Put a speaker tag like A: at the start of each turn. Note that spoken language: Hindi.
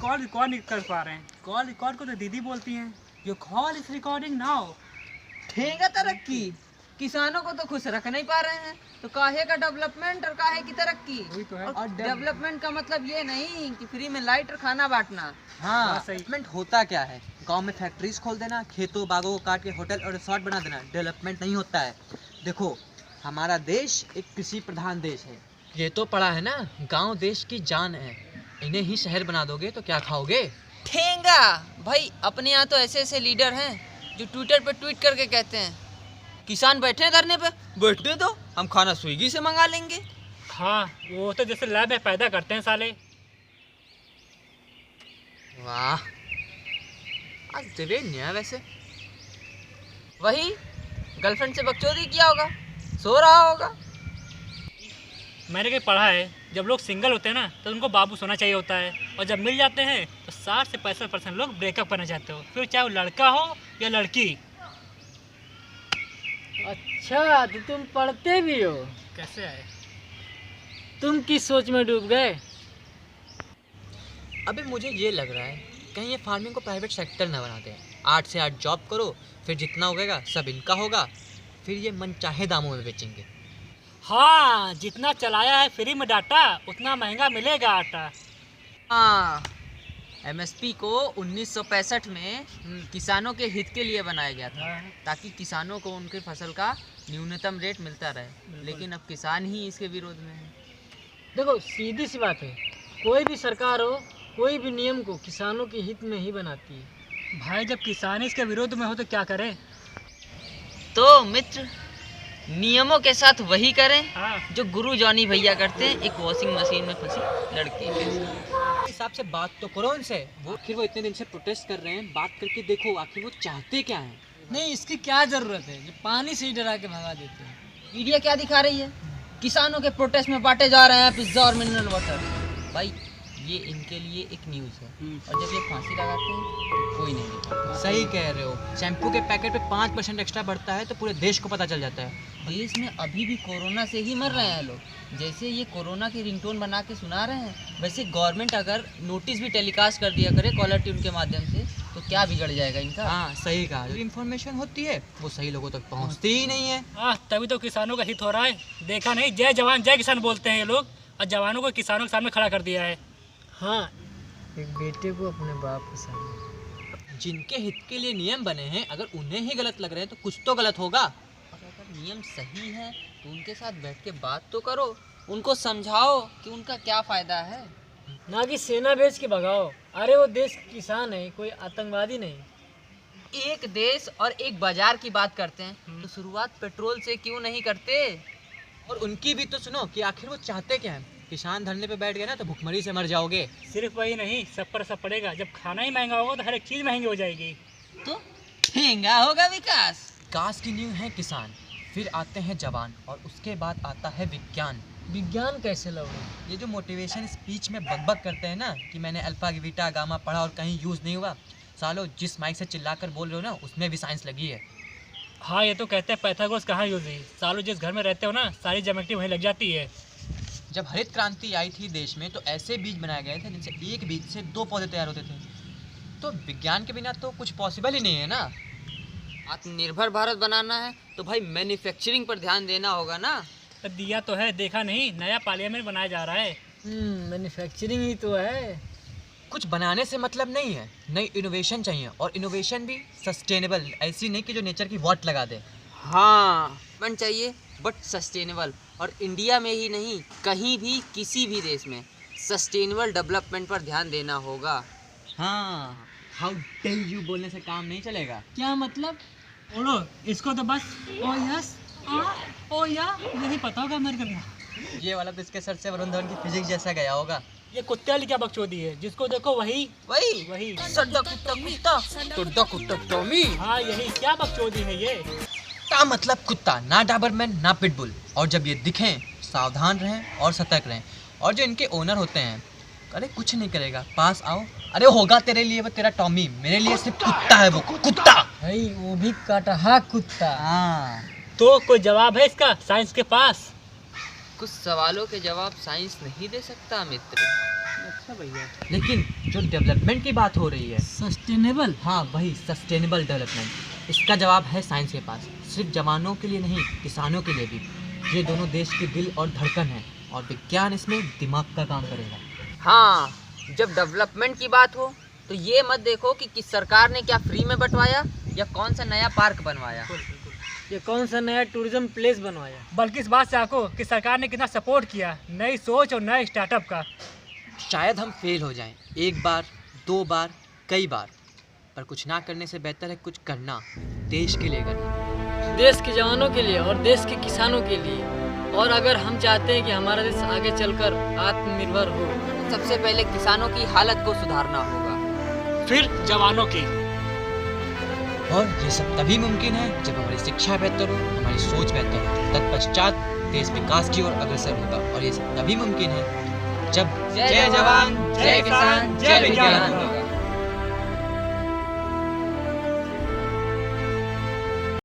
A: कॉल रिकॉर्ड नहीं कर पा रहे हैं। कॉल रिकॉर्ड को तो दीदी बोलती हैं। Your call is recording now.
B: ठेंगा तरक्की, किसानों को तो खुश रख नहीं पा रहे हैं, तो काहे का डेवलपमेंट और काहे की तरक्की।
A: वही तो है।
B: और डेवलपमेंट का मतलब ये नहीं कि फ्री में लाइट और खाना बांटना।
C: हाँ,
A: बात सही।
C: डेवलपमेंट होता क्या है? गांव में फैक्ट्रीज खोल देना, खेतों बागों को काट के होटल और रिसोर्ट बना देना डेवलपमेंट नहीं होता है। देखो, हमारा देश एक कृषि प्रधान देश है। ये तो पड़ा है ना, गांव देश की जान है। इन्हें ही शहर बना दोगे तो क्या खाओगे?
B: ठेंगा भाई, अपने यहाँ तो ऐसे ऐसे लीडर हैं जो ट्विटर पे ट्वीट करके कहते हैं किसान बैठे हैं धरने पे, बैठने दो, हम खाना स्विगी से मंगा लेंगे।
A: हाँ, वो तो जैसे लैब में पैदा करते हैं साले।
B: वाह, आज दिले नहीं है वैसे। वही गर्लफ्रेंड से बकचोदी किया होगा, सो रहा होगा।
A: मैंने कहीं पढ़ा है, जब लोग सिंगल होते हैं ना तो उनको बाबू सोना चाहिए होता है, और जब मिल जाते हैं तो 60 से 65% लोग ब्रेकअप करना चाहते हो, फिर चाहे वो लड़का हो या लड़की।
D: अच्छा, तो तुम पढ़ते भी हो?
A: कैसे है?
D: तुम किस सोच में डूब गए?
C: अबे मुझे ये लग रहा है कहीं ये फार्मिंग को प्राइवेट सेक्टर ना बना दे। 8 से 8 जॉब करो, फिर जितना होगा सब इनका होगा, फिर ये मनचाहे दामों में बेचेंगे।
A: हाँ, जितना चलाया है फ्री में डाटा उतना महंगा मिलेगा आटा।
B: हाँ, एमएसपी को 1965 में किसानों के हित के लिए बनाया गया था, ताकि किसानों को उनके फसल का न्यूनतम रेट मिलता रहे, लेकिन अब किसान ही इसके विरोध में है।
D: देखो, सीधी सी बात है, कोई भी सरकार हो, कोई भी नियम को किसानों के हित में ही बनाती है।
A: भाई, जब किसान इसके विरोध में हो तो क्या करें?
B: तो मित्र, नियमों के साथ वही करें
A: हाँ,
B: जो गुरु जॉनी भैया करते हैं, एक वॉशिंग मशीन में फंसी लड़की के साथ।
C: हिसाब से बात तो करो उनसे। वो आखिर वो इतने दिन से प्रोटेस्ट कर रहे हैं, बात करके देखो आखिर वो चाहते क्या हैं।
D: नहीं, इसकी क्या जरूरत है? ये पानी से ही डरा के भगा देते हैं।
B: मीडिया क्या दिखा रही है? किसानों के प्रोटेस्ट में बांटे जा रहे हैं पिज्जा और मिनरल वाटर। भाई, ये इनके लिए एक न्यूज़ है, और जब ये फांसी लगाते हैं तो कोई नहीं दिखाता।
C: सही कह रहे हो, शैम्पू के पैकेट पे 5% एक्स्ट्रा बढ़ता है तो पूरे देश को पता चल जाता है।
B: देश में अभी भी कोरोना से ही मर रहे हैं लोग। जैसे ये कोरोना की रिंगटोन बना के सुना रहे हैं, वैसे गवर्नमेंट अगर नोटिस भी टेलीकास्ट कर दिया करे कॉलर ट्यून के माध्यम से, तो क्या बिगड़ जाएगा इनका।
C: हाँ, सही कहा। जो इन्फॉर्मेशन होती है वो सही लोगों तक पहुंचती ही नहीं है।
A: हाँ, तभी तो किसानों का हित हो रहा है। देखा नहीं, जय जवान जय किसान बोलते हैं ये लोग, और जवानों को किसानों के सामने खड़ा कर दिया है।
D: हाँ, एक बेटे को अपने बाप के सामने।
C: जिनके हित के लिए नियम बने हैं, अगर उन्हें ही गलत लग रहे हैं तो कुछ तो गलत होगा।
B: और अगर नियम सही है तो उनके साथ बैठ के बात तो करो, उनको समझाओ कि उनका क्या फ़ायदा है।
D: ना कि सेना भेज के भगाओ। अरे वो देश किसान है, कोई आतंकवादी नहीं।
B: एक देश और एक बाजार की बात करते हैं तो शुरुआत पेट्रोल से क्यों नहीं करते?
C: और उनकी भी तो सुनो कि आखिर वो चाहते क्या हैं। किसान धरने पे बैठ गए ना तो भुखमरी से मर जाओगे।
A: सिर्फ वही नहीं, सब पर सब पड़ेगा। जब खाना ही महंगा होगा तो हर एक चीज़ महंगी हो जाएगी।
B: तो ठेंगा होगा विकास।
C: विकास की नींव है किसान, फिर आते हैं जवान, और उसके बाद आता है विज्ञान।
D: विज्ञान कैसे लोगे?
C: ये जो मोटिवेशन स्पीच में बकबक करते हैं ना कि मैंने अल्फा बीटा गामा पढ़ा और कहीं यूज़ नहीं हुआ, सालो जिस माइक से चिल्लाकर बोल रहे हो ना उसमें भी साइंस लगी है।
A: हाँ, ये तो कहते हैं पैथागोरस कहाँ यूज हुई। सालों जिस घर में रहते हो ना, सारी ज्योमेट्री वहीं लग जाती है।
C: जब हरित क्रांति आई थी देश में तो ऐसे बीज बनाए गए थे जिनसे एक बीज से 2 पौधे तैयार होते थे। तो विज्ञान के बिना तो कुछ पॉसिबल ही नहीं है ना।
B: आत्मनिर्भर भारत बनाना है तो भाई मैन्युफैक्चरिंग पर ध्यान देना होगा ना।
A: तो दिया तो है, देखा नहीं, नया पार्लियामेंट बनाया जा रहा है।
D: मैन्युफैक्चरिंग ही तो है।
C: कुछ बनाने से मतलब नहीं है, नई इनोवेशन चाहिए, और इनोवेशन भी सस्टेनेबल, ऐसी नहीं कि जो नेचर की वॉट लगा दे।
B: हाँ, बन चाहिए बट सस्टेनेबल। और इंडिया में ही नहीं, कहीं भी किसी भी देश में सस्टेनेबल डेवलपमेंट पर ध्यान देना होगा।
C: हाँ, हाउ डेयर यू बोलने से काम नहीं चलेगा।
D: क्या मतलब?
A: ओढ़ो इसको तो बस ओ यस ओ या यही पता होगा मेरे को।
C: ये वाला तो इसके सर से वरुण धवन की फिजिक्स जैसा गया होगा।
A: ये कुत्ते वाली क्या बकचोदी है, जिसको देखो वही
B: वही
A: वही।
B: सड्डा कुत्ता कुत्ता, टुड्डा कुत्ता टॉमी।
A: हाँ, यही क्या बकचोदी है ये।
C: का मतलब कुत्ता, ना डाबरमैन ना पिटबुल। और जब ये दिखें सावधान रहें और सतर्क रहें। और जो इनके ओनर होते हैं, अरे कुछ नहीं करेगा, पास आओ, अरे होगा तेरे लिए वो तेरा टॉमी, मेरे लिए सिर्फ कुत्ता है, वो कुत्ता।
D: भाई, वो भी कटहा कुत्ता।
C: हाँ,
A: तो कोई जवाब है इसका साइंस के पास?
B: कुछ सवालों के जवाब साइंस नहीं दे सकता मित्र।
D: अच्छा भैया।
C: लेकिन जो डेवलपमेंट की बात हो रही है,
D: सस्टेनेबल।
C: हाँ वही सस्टेनेबल डेवलपमेंट, इसका जवाब है साइंस के पास। सिर्फ जवानों के लिए नहीं, किसानों के लिए भी। ये दोनों देश के दिल और धड़कन है, और विज्ञान इसमें दिमाग का काम करेगा।
B: हाँ, जब डेवलपमेंट की बात हो तो ये मत देखो कि किस सरकार ने क्या फ्री में बंटवाया या कौन सा नया पार्क बनवाया।
D: ये कौन सा नया टूरिज्म प्लेस बनवाया।
A: बल्कि इस बात से आको कि सरकार ने कितना सपोर्ट किया नई सोच और नए स्टार्टअप का।
C: शायद हम फेल हो जाएं, एक बार, दो बार, कई बार, पर कुछ ना करने से बेहतर है कुछ करना, देश के लिए करना।
D: देश के जवानों के लिए और देश के किसानों के लिए। और अगर हम चाहते हैं कि हमारा देश आगे चलकर आत्मनिर्भर हो,
B: सबसे पहले किसानों की हालत को सुधारना होगा,
A: फिर जवानों की।
C: और ये सब तभी मुमकिन है जब हमारी शिक्षा बेहतर हो, हमारी सोच बेहतर हो। तत्पश्चात देश विकास की ओर अग्रसर होगा, और ये सब तभी मुमकिन है जब
B: जय जवान, जय किसान, जय विज्ञान होगा।